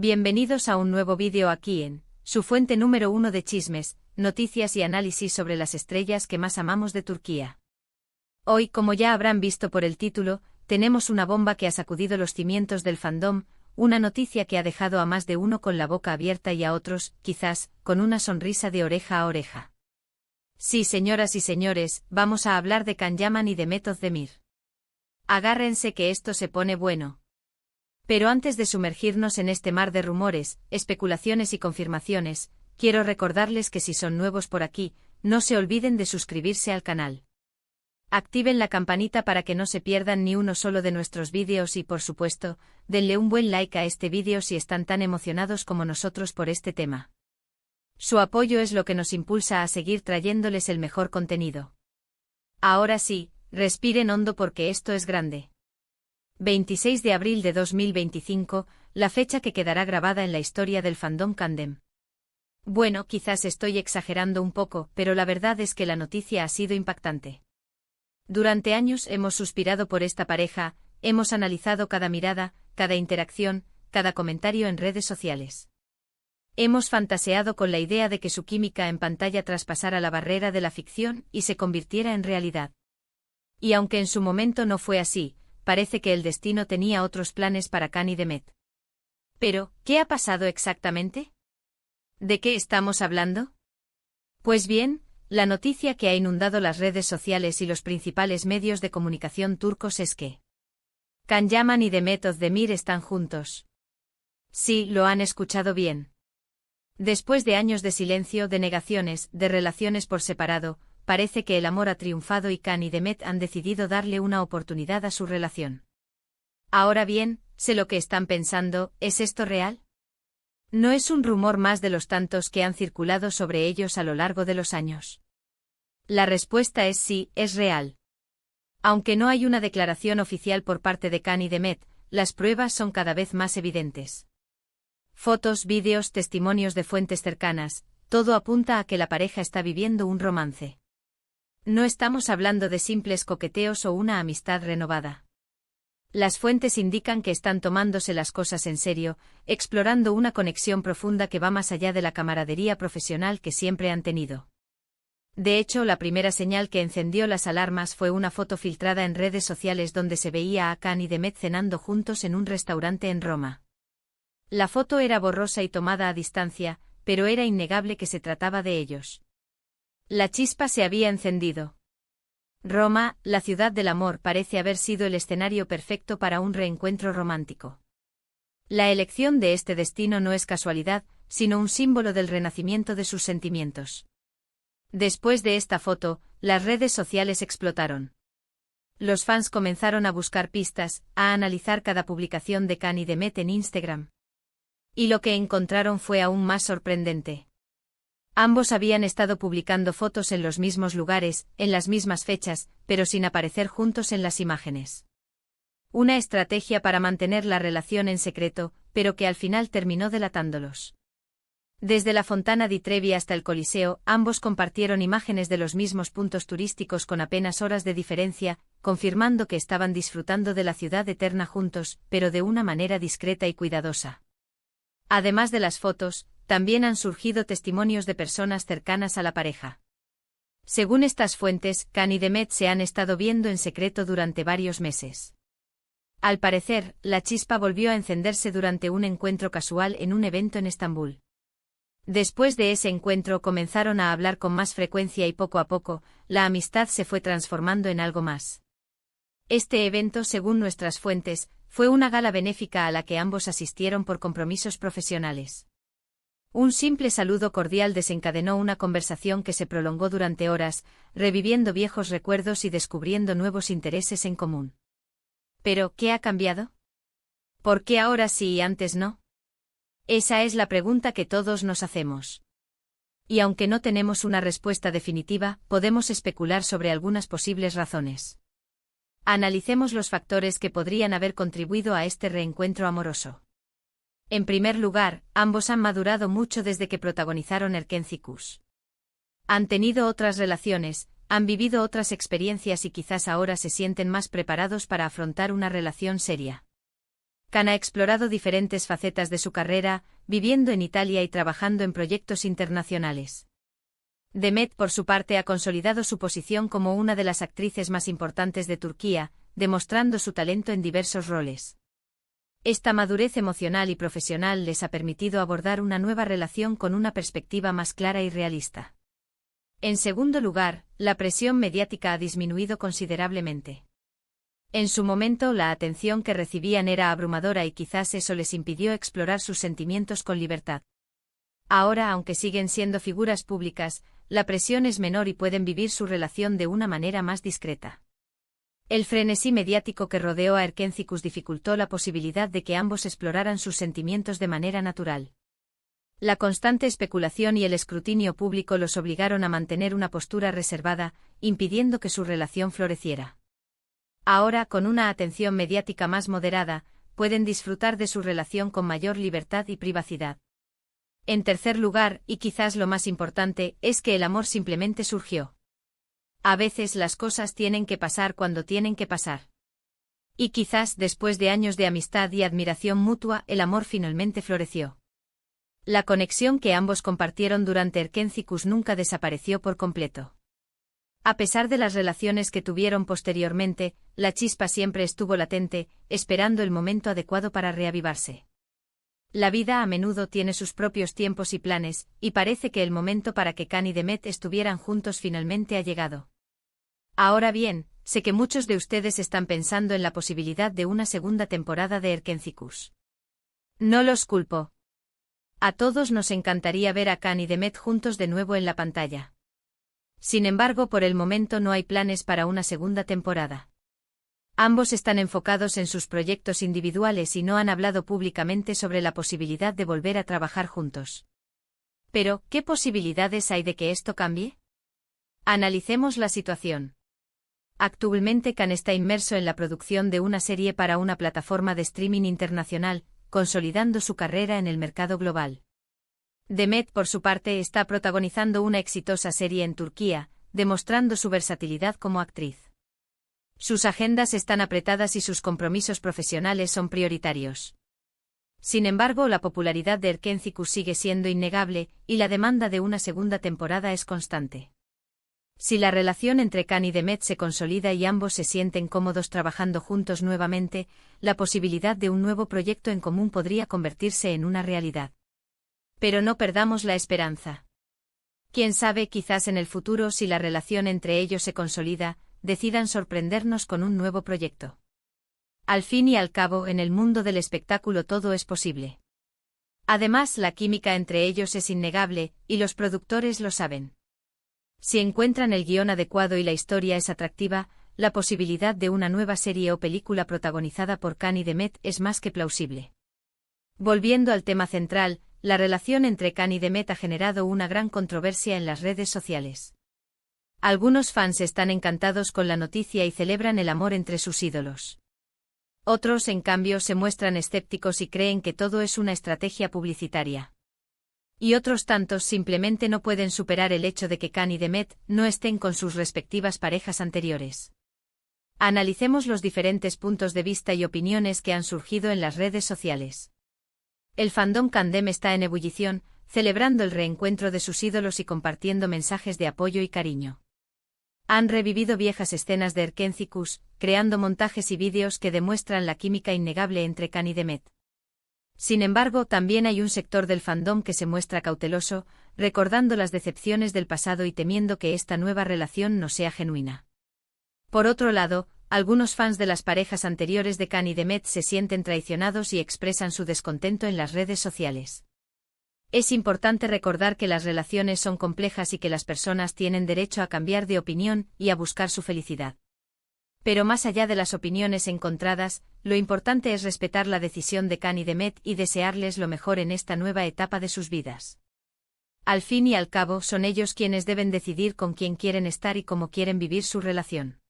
Bienvenidos a un nuevo vídeo aquí en su fuente número 1 de chismes, noticias y análisis sobre las estrellas que más amamos de Turquía. Hoy, como ya habrán visto por el título, tenemos una bomba que ha sacudido los cimientos del fandom, una noticia que ha dejado a más de uno con la boca abierta y a otros, quizás, con una sonrisa de oreja a oreja. Sí, señoras y señores, vamos a hablar de Can Yaman y de Mehmet Özdemir. Agárrense que esto se pone bueno. Pero antes de sumergirnos en este mar de rumores, especulaciones y confirmaciones, quiero recordarles que si son nuevos por aquí, no se olviden de suscribirse al canal. Activen la campanita para que no se pierdan ni uno solo de nuestros vídeos y, por supuesto, denle un buen like a este vídeo si están tan emocionados como nosotros por este tema. Su apoyo es lo que nos impulsa a seguir trayéndoles el mejor contenido. Ahora sí, respiren hondo porque esto es grande. 26 de abril de 2025, la fecha que quedará grabada en la historia del fandom Candem. Bueno, quizás estoy exagerando un poco, pero la verdad es que la noticia ha sido impactante. Durante años hemos suspirado por esta pareja, hemos analizado cada mirada, cada interacción, cada comentario en redes sociales. Hemos fantaseado con la idea de que su química en pantalla traspasara la barrera de la ficción y se convirtiera en realidad. Y aunque en su momento no fue así, parece que el destino tenía otros planes para Can y Mehmet. Pero, ¿qué ha pasado exactamente? ¿De qué estamos hablando? Pues bien, la noticia que ha inundado las redes sociales y los principales medios de comunicación turcos es que Can Yaman y Mehmet Özdemir están juntos. Sí, lo han escuchado bien. Después de años de silencio, de negaciones, de relaciones por separado, parece que el amor ha triunfado y Can y Mehmet han decidido darle una oportunidad a su relación. Ahora bien, sé lo que están pensando, ¿es esto real? ¿No es un rumor más de los tantos que han circulado sobre ellos a lo largo de los años? La respuesta es sí, es real. Aunque no hay una declaración oficial por parte de Can y Mehmet, las pruebas son cada vez más evidentes. Fotos, vídeos, testimonios de fuentes cercanas, todo apunta a que la pareja está viviendo un romance. No estamos hablando de simples coqueteos o una amistad renovada. Las fuentes indican que están tomándose las cosas en serio, explorando una conexión profunda que va más allá de la camaradería profesional que siempre han tenido. De hecho, la primera señal que encendió las alarmas fue una foto filtrada en redes sociales donde se veía a Can y Mehmet cenando juntos en un restaurante en Roma. La foto era borrosa y tomada a distancia, pero era innegable que se trataba de ellos. La chispa se había encendido. Roma, la ciudad del amor, parece haber sido el escenario perfecto para un reencuentro romántico. La elección de este destino no es casualidad, sino un símbolo del renacimiento de sus sentimientos. Después de esta foto, las redes sociales explotaron. Los fans comenzaron a buscar pistas, a analizar cada publicación de Can y Mehmet en Instagram. Y lo que encontraron fue aún más sorprendente. Ambos habían estado publicando fotos en los mismos lugares, en las mismas fechas, pero sin aparecer juntos en las imágenes. Una estrategia para mantener la relación en secreto, pero que al final terminó delatándolos. Desde la Fontana di Trevi hasta el Coliseo, ambos compartieron imágenes de los mismos puntos turísticos con apenas horas de diferencia, confirmando que estaban disfrutando de la ciudad eterna juntos, pero de una manera discreta y cuidadosa. Además de las fotos, también han surgido testimonios de personas cercanas a la pareja. Según estas fuentes, Can y Mehmet se han estado viendo en secreto durante varios meses. Al parecer, la chispa volvió a encenderse durante un encuentro casual en un evento en Estambul. Después de ese encuentro comenzaron a hablar con más frecuencia y poco a poco, la amistad se fue transformando en algo más. Este evento, según nuestras fuentes, fue una gala benéfica a la que ambos asistieron por compromisos profesionales. Un simple saludo cordial desencadenó una conversación que se prolongó durante horas, reviviendo viejos recuerdos y descubriendo nuevos intereses en común. ¿Pero qué ha cambiado? ¿Por qué ahora sí y antes no? Esa es la pregunta que todos nos hacemos. Y aunque no tenemos una respuesta definitiva, podemos especular sobre algunas posibles razones. Analicemos los factores que podrían haber contribuido a este reencuentro amoroso. En primer lugar, ambos han madurado mucho desde que protagonizaron Erkenci. Han tenido otras relaciones, han vivido otras experiencias y quizás ahora se sienten más preparados para afrontar una relación seria. Khan ha explorado diferentes facetas de su carrera, viviendo en Italia y trabajando en proyectos internacionales. Demet, por su parte, ha consolidado su posición como una de las actrices más importantes de Turquía, demostrando su talento en diversos roles. Esta madurez emocional y profesional les ha permitido abordar una nueva relación con una perspectiva más clara y realista. En segundo lugar, la presión mediática ha disminuido considerablemente. En su momento, la atención que recibían era abrumadora y quizás eso les impidió explorar sus sentimientos con libertad. Ahora, aunque siguen siendo figuras públicas, la presión es menor y pueden vivir su relación de una manera más discreta. El frenesí mediático que rodeó a Erkenci dificultó la posibilidad de que ambos exploraran sus sentimientos de manera natural. La constante especulación y el escrutinio público los obligaron a mantener una postura reservada, impidiendo que su relación floreciera. Ahora, con una atención mediática más moderada, pueden disfrutar de su relación con mayor libertad y privacidad. En tercer lugar, y quizás lo más importante, es que el amor simplemente surgió. A veces las cosas tienen que pasar cuando tienen que pasar. Y quizás después de años de amistad y admiración mutua, el amor finalmente floreció. La conexión que ambos compartieron durante Erkenci nunca desapareció por completo. A pesar de las relaciones que tuvieron posteriormente, la chispa siempre estuvo latente, esperando el momento adecuado para reavivarse. La vida a menudo tiene sus propios tiempos y planes, y parece que el momento para que Khan y Demet estuvieran juntos finalmente ha llegado. Ahora bien, sé que muchos de ustedes están pensando en la posibilidad de una segunda temporada de Erkenci. No los culpo. A todos nos encantaría ver a Khan y Demet juntos de nuevo en la pantalla. Sin embargo, por el momento no hay planes para una segunda temporada. Ambos están enfocados en sus proyectos individuales y no han hablado públicamente sobre la posibilidad de volver a trabajar juntos. Pero, ¿qué posibilidades hay de que esto cambie? Analicemos la situación. Actualmente Khan está inmerso en la producción de una serie para una plataforma de streaming internacional, consolidando su carrera en el mercado global. Demet, por su parte, está protagonizando una exitosa serie en Turquía, demostrando su versatilidad como actriz. Sus agendas están apretadas y sus compromisos profesionales son prioritarios. Sin embargo, la popularidad de Erkenci sigue siendo innegable, y la demanda de una segunda temporada es constante. Si la relación entre Khan y Demet se consolida y ambos se sienten cómodos trabajando juntos nuevamente, la posibilidad de un nuevo proyecto en común podría convertirse en una realidad. Pero no perdamos la esperanza. Quién sabe, quizás en el futuro, si la relación entre ellos se consolida, decidan sorprendernos con un nuevo proyecto. Al fin y al cabo, en el mundo del espectáculo todo es posible. Además, la química entre ellos es innegable, y los productores lo saben. Si encuentran el guión adecuado y la historia es atractiva, la posibilidad de una nueva serie o película protagonizada por Khan y Demet es más que plausible. Volviendo al tema central, la relación entre Khan y Demet ha generado una gran controversia en las redes sociales. Algunos fans están encantados con la noticia y celebran el amor entre sus ídolos. Otros, en cambio, se muestran escépticos y creen que todo es una estrategia publicitaria. Y otros tantos simplemente no pueden superar el hecho de que Khan y Demet no estén con sus respectivas parejas anteriores. Analicemos los diferentes puntos de vista y opiniones que han surgido en las redes sociales. El fandom Khandem está en ebullición, celebrando el reencuentro de sus ídolos y compartiendo mensajes de apoyo y cariño. Han revivido viejas escenas de Erkenci, creando montajes y vídeos que demuestran la química innegable entre Khan y Demet. Sin embargo, también hay un sector del fandom que se muestra cauteloso, recordando las decepciones del pasado y temiendo que esta nueva relación no sea genuina. Por otro lado, algunos fans de las parejas anteriores de Khan y Demet se sienten traicionados y expresan su descontento en las redes sociales. Es importante recordar que las relaciones son complejas y que las personas tienen derecho a cambiar de opinión y a buscar su felicidad. Pero más allá de las opiniones encontradas, lo importante es respetar la decisión de Khan y Demet y desearles lo mejor en esta nueva etapa de sus vidas. Al fin y al cabo, son ellos quienes deben decidir con quién quieren estar y cómo quieren vivir su relación.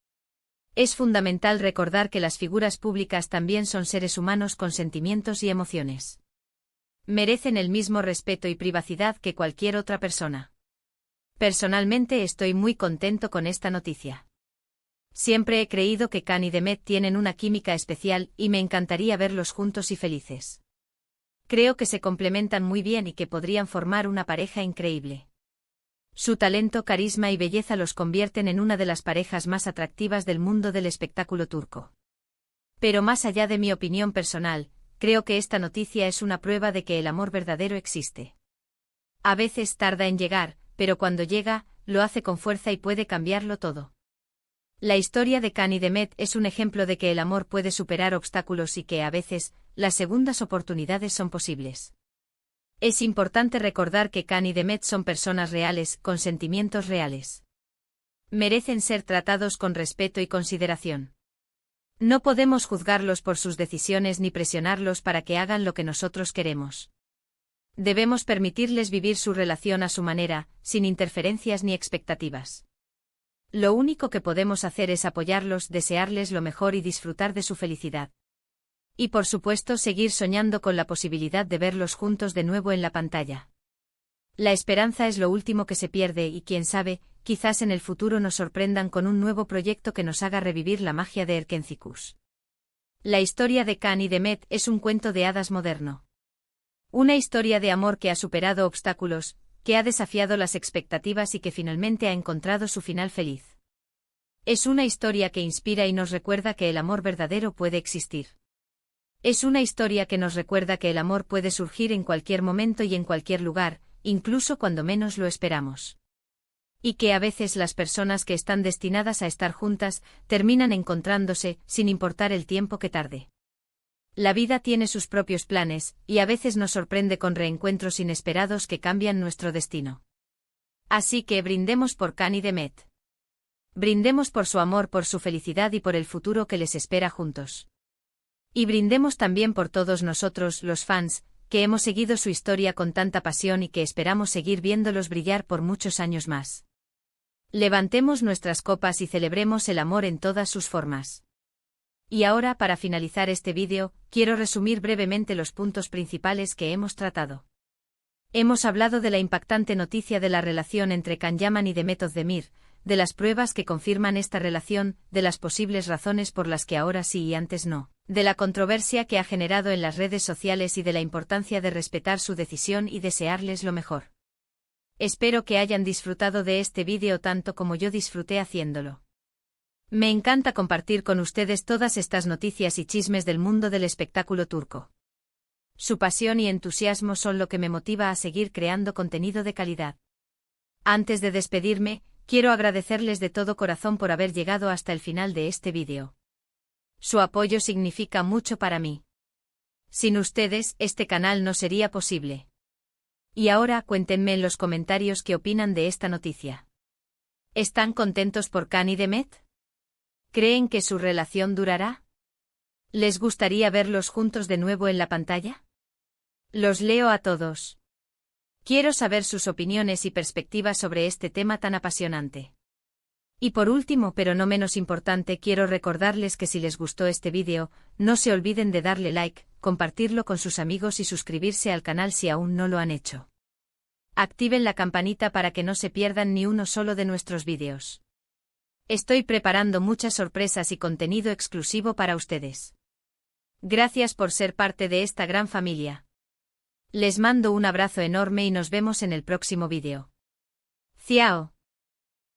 Es fundamental recordar que las figuras públicas también son seres humanos con sentimientos y emociones. Merecen el mismo respeto y privacidad que cualquier otra persona. Personalmente estoy muy contento con esta noticia. Siempre he creído que Can y Demet tienen una química especial y me encantaría verlos juntos y felices. Creo que se complementan muy bien y que podrían formar una pareja increíble. Su talento, carisma y belleza los convierten en una de las parejas más atractivas del mundo del espectáculo turco. Pero más allá de mi opinión personal, creo que esta noticia es una prueba de que el amor verdadero existe. A veces tarda en llegar, pero cuando llega, lo hace con fuerza y puede cambiarlo todo. La historia de Can y Demet es un ejemplo de que el amor puede superar obstáculos y que, a veces, las segundas oportunidades son posibles. Es importante recordar que Can y Demet son personas reales, con sentimientos reales. Merecen ser tratados con respeto y consideración. No podemos juzgarlos por sus decisiones ni presionarlos para que hagan lo que nosotros queremos. Debemos permitirles vivir su relación a su manera, sin interferencias ni expectativas. Lo único que podemos hacer es apoyarlos, desearles lo mejor y disfrutar de su felicidad. Y por supuesto seguir soñando con la posibilidad de verlos juntos de nuevo en la pantalla. La esperanza es lo último que se pierde y quién sabe, quizás en el futuro nos sorprendan con un nuevo proyecto que nos haga revivir la magia de Erkencikus. La historia de Can y Demet es un cuento de hadas moderno. Una historia de amor que ha superado obstáculos, que ha desafiado las expectativas y que finalmente ha encontrado su final feliz. Es una historia que inspira y nos recuerda que el amor verdadero puede existir. Es una historia que nos recuerda que el amor puede surgir en cualquier momento y en cualquier lugar, incluso cuando menos lo esperamos. Y que a veces las personas que están destinadas a estar juntas terminan encontrándose, sin importar el tiempo que tarde. La vida tiene sus propios planes, y a veces nos sorprende con reencuentros inesperados que cambian nuestro destino. Así que brindemos por Can y Demet. Brindemos por su amor, por su felicidad y por el futuro que les espera juntos. Y brindemos también por todos nosotros, los fans, que hemos seguido su historia con tanta pasión y que esperamos seguir viéndolos brillar por muchos años más. Levantemos nuestras copas y celebremos el amor en todas sus formas. Y ahora, para finalizar este vídeo, quiero resumir brevemente los puntos principales que hemos tratado. Hemos hablado de la impactante noticia de la relación entre Can Yaman y Demet Özdemir, de las pruebas que confirman esta relación, de las posibles razones por las que ahora sí y antes no, de la controversia que ha generado en las redes sociales y de la importancia de respetar su decisión y desearles lo mejor. Espero que hayan disfrutado de este vídeo tanto como yo disfruté haciéndolo. Me encanta compartir con ustedes todas estas noticias y chismes del mundo del espectáculo turco. Su pasión y entusiasmo son lo que me motiva a seguir creando contenido de calidad. Antes de despedirme, quiero agradecerles de todo corazón por haber llegado hasta el final de este vídeo. Su apoyo significa mucho para mí. Sin ustedes, este canal no sería posible. Y ahora cuéntenme en los comentarios qué opinan de esta noticia. ¿Están contentos por Can y Demet? ¿Creen que su relación durará? ¿Les gustaría verlos juntos de nuevo en la pantalla? Los leo a todos. Quiero saber sus opiniones y perspectivas sobre este tema tan apasionante. Y por último, pero no menos importante, quiero recordarles que si les gustó este vídeo, no se olviden de darle like, compartirlo con sus amigos y suscribirse al canal si aún no lo han hecho. Activen la campanita para que no se pierdan ni uno solo de nuestros vídeos. Estoy preparando muchas sorpresas y contenido exclusivo para ustedes. Gracias por ser parte de esta gran familia. Les mando un abrazo enorme y nos vemos en el próximo vídeo. Ciao.